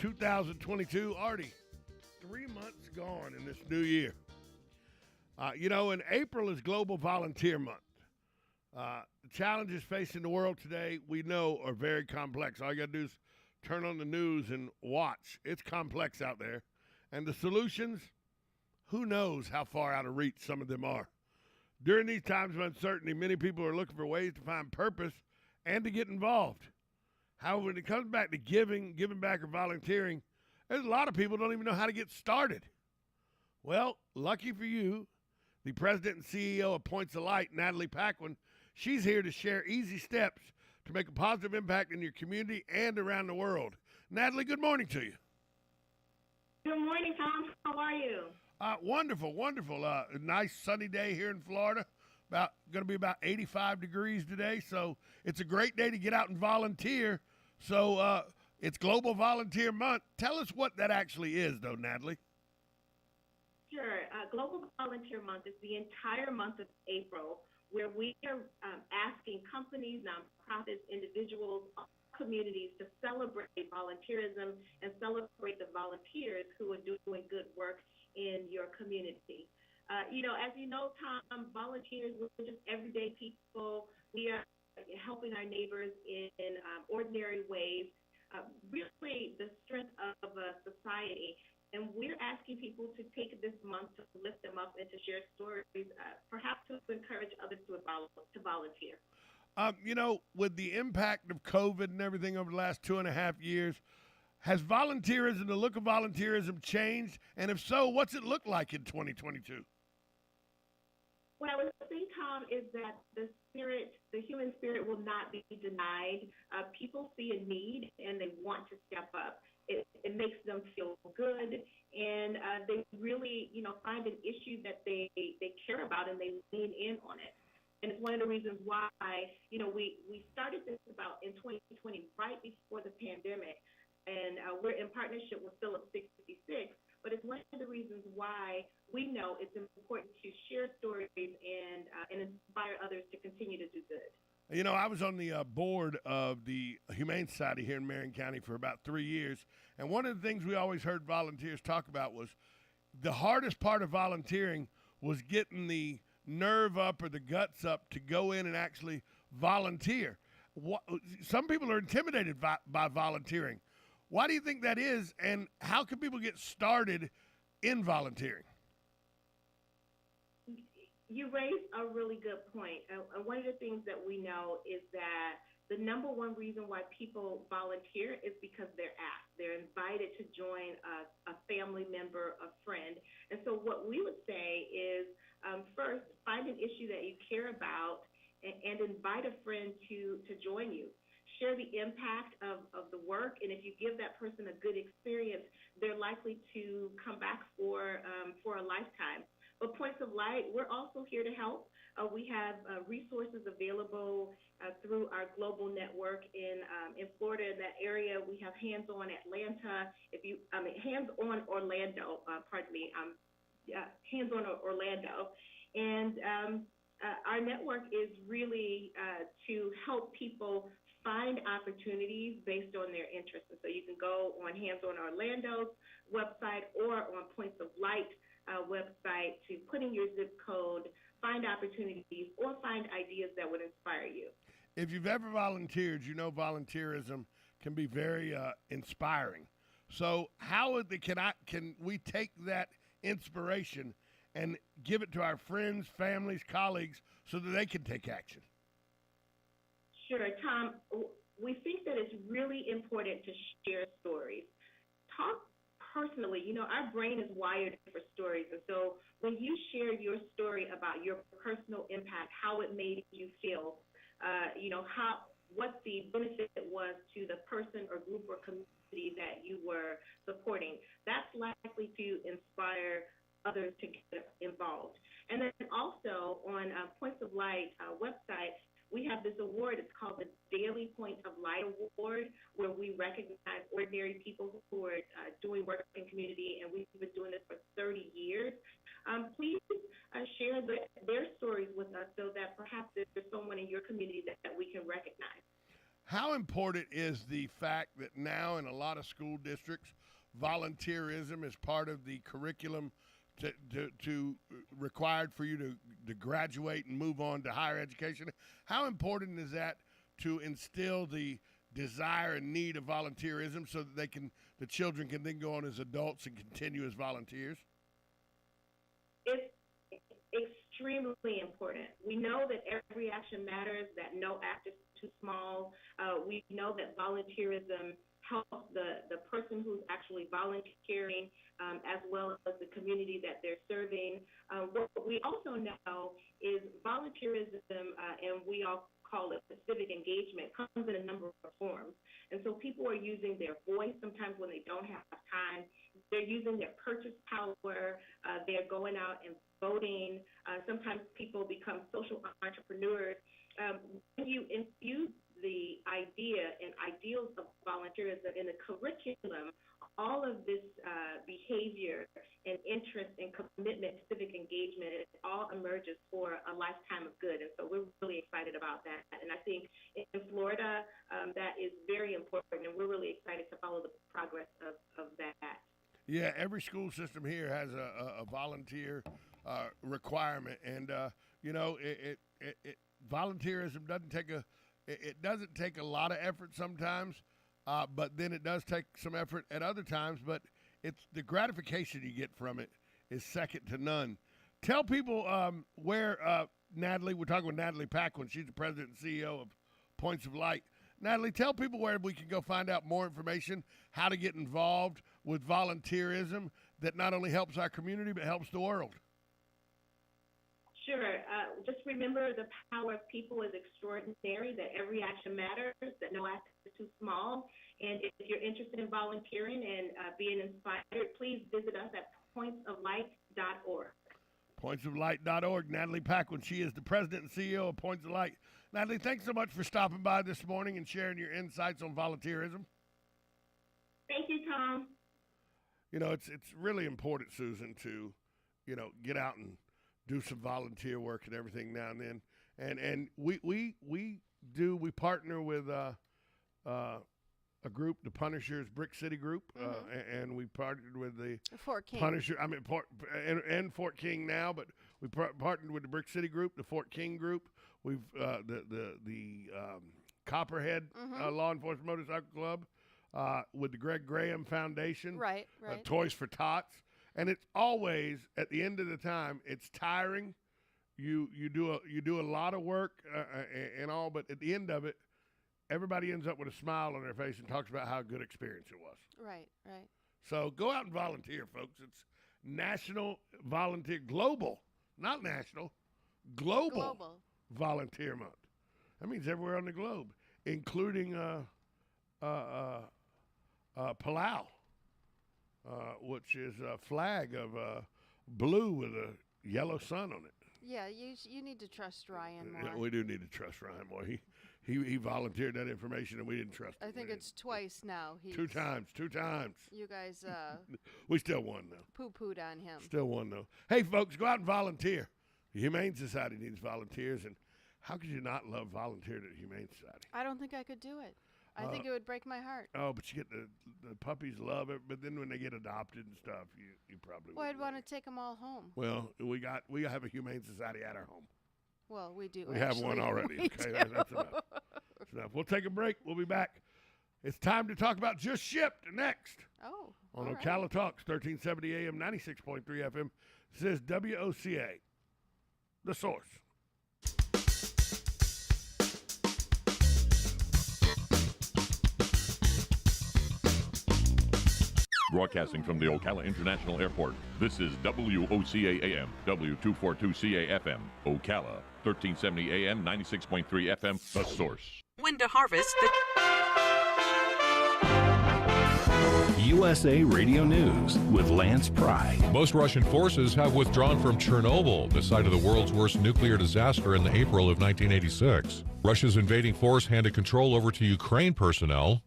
2022. Already 3 months gone in this new year. In April is Global Volunteer Month. The challenges facing the world today, we know, are very complex. All you got to do is turn on the news and watch. It's complex out there. And the solutions, who knows how far out of reach some of them are. During these times of uncertainty, many people are looking for ways to find purpose and to get involved. However, when it comes back to giving back or volunteering, there's a lot of people who don't even know how to get started. Well, lucky for you, the president and CEO of Points of Light, Natalie Paquin, she's here to share easy steps to make a positive impact in your community and around the world. Natalie, good morning to you. Good morning, Tom. How are you? Wonderful. A nice sunny day here in Florida. Going to be about 85 degrees today, so it's a great day to get out and volunteer. So it's Global Volunteer Month. Tell us what that actually is, though, Natalie. Sure. Global Volunteer Month is the entire month of April, where we are asking companies, nonprofits, individuals, communities to celebrate volunteerism and celebrate the volunteers who are doing good work in your community. As you know, Tom, volunteers, we're just everyday people. We are helping our neighbors in ordinary ways, really the strength of a society. And we're asking people to take this month to lift them up and to share stories, perhaps to encourage others to volunteer. With the impact of COVID and everything over the last 2.5 years, has volunteerism, the look of volunteerism changed? And if so, what's it look like in 2022? What I would say, Tom, is that the human spirit will not be denied. People see a need and they want to step up. It makes them feel good, and they really, find an issue that they care about and they lean in on it. And it's one of the reasons why, we started this about in 2020, right before the pandemic, and we're in partnership with Phillips 66. But it's one of the reasons why we know it's important to share stories and inspire others to continue to do good. I was on the board of the Humane Society here in Marion County for about 3 years, and one of the things we always heard volunteers talk about was the hardest part of volunteering was getting the nerve up or the guts up to go in and actually volunteer. Some people are intimidated by volunteering. Why do you think that is, and how can people get started in volunteering? You raised a really good point. And one of the things that we know is that the number one reason why people volunteer is because they're asked. They're invited to join a family member, a friend. And so what we would say is, first, find an issue that you care about and invite a friend to join you. Share the impact of the work, and if you give that person a good experience, they're likely to come back for a lifetime. But Points of Light, we're also here to help. We have resources available through our global network in Florida. In that area, we have Hands-On Atlanta. Hands-On Orlando. Hands-On Orlando, and our network is really to help people find opportunities based on their interests. And so you can go on Hands-On Orlando's website or on Points of Light website to put in your zip code, find opportunities, or find ideas that would inspire you. If you've ever volunteered, volunteerism can be very inspiring. So how can we take that inspiration and give it to our friends, families, colleagues so that they can take action? Sure, Tom. We think that it's really important to share stories. Talk personally. Our brain is wired for stories. And so when you share your story about your personal impact, how it made you feel, what the benefit was to the person or group or community that you were supporting, that's likely to inspire others to get involved. And then also on Points of Light website, we have this award. It's called the Daily Point of Light Award, where we recognize ordinary people who are doing work in community, and we've been doing this for 30 years. Please share their stories with us so that perhaps there's someone in your community that we can recognize. How important is the fact that now in a lot of school districts, volunteerism is part of the curriculum to required for you to graduate and move on to higher education? How important is that to instill the desire and need of volunteerism so that the children can then go on as adults and continue as volunteers? It's extremely important. We know that every action matters, that no act is too small. We know that volunteerism helps the person who's actually volunteering as well as the community that they're serving. What we also know is volunteerism, and we all call it civic engagement, comes in a number of forms. And so people are using their voice sometimes when they don't have time. They're using their purchase power. They're going out and voting. Sometimes people become social entrepreneurs. When you infuse the idea and ideals of volunteerism in the curriculum, all of this behavior and interest and commitment to civic engagement, it all emerges for a lifetime of good. And so we're really excited about that. And I think in Florida, that is very important, and we're really excited to follow the progress of that. Yeah, every school system here has a volunteer requirement, and volunteerism doesn't take a lot of effort sometimes, but then it does take some effort at other times. But it's the gratification you get from it is second to none. Tell people where Natalie. We're talking with Natalie Paquin. She's the president and CEO of Points of Light. Natalie, tell people where we can go find out more information, how to get involved with volunteerism that not only helps our community but helps the world. Sure. Just remember the power of people is extraordinary, that every action matters, that no act is too small. And if you're interested in volunteering and being inspired, please visit us at pointsoflight.org. Pointsoflight.org. Natalie Paquin, she is the president and CEO of Points of Light. Natalie, thanks so much for stopping by this morning and sharing your insights on volunteerism. Thank you, Tom. It's really important, Susan, to, get out and do some volunteer work and everything now and then. And we partner with a group, the Punishers Brick City Group, and we partnered with the Fort King. Punisher. And Fort King now, but we partnered with the Brick City Group, the Fort King Group. We've the Copperhead Law Enforcement Motorcycle Club, with the Greg Graham Foundation, right. Toys for Tots, and it's always at the end of the time, it's tiring. You do a lot of work and all, but at the end of it, everybody ends up with a smile on their face and talks about how good experience it was. Right. So go out and volunteer, folks. It's National Volunteer, global, not national, global Volunteer Month. That means everywhere on the globe, including Palau, which is a flag of blue with a yellow sun on it. Yeah, you need to trust Ryan more. Yeah, we do need to trust Ryan more. He volunteered that information, and we didn't trust him. I think it's twice now. Two times. You guys we still won, though. Poo-pooed on him. Still won, though. Hey, folks, go out and volunteer. The Humane Society needs volunteers, and how could you not love volunteering at the Humane Society? I don't think I could do it. I think it would break my heart. Oh, but you get the puppies love it, but then when they get adopted and stuff, you probably Well, I'd want to take them all home. Well, we have a Humane Society at our home. Well, we do. We have one already. Okay, that's enough. That's enough. We'll take a break. We'll be back. It's time to talk about Just Shipped next. Oh, on all Ocala right. Talks, 1370 AM, 96.3 FM. This is WOCA, the source. Broadcasting from the Ocala International Airport, this is WOCA AM, W242CA FM, Ocala, 1370 AM, 96.3 FM, The Source. When to harvest the USA Radio News with Lance Pry. Most Russian forces have withdrawn from Chernobyl, the site of the world's worst nuclear disaster in April of 1986. Russia's invading force handed control over to Ukraine personnel.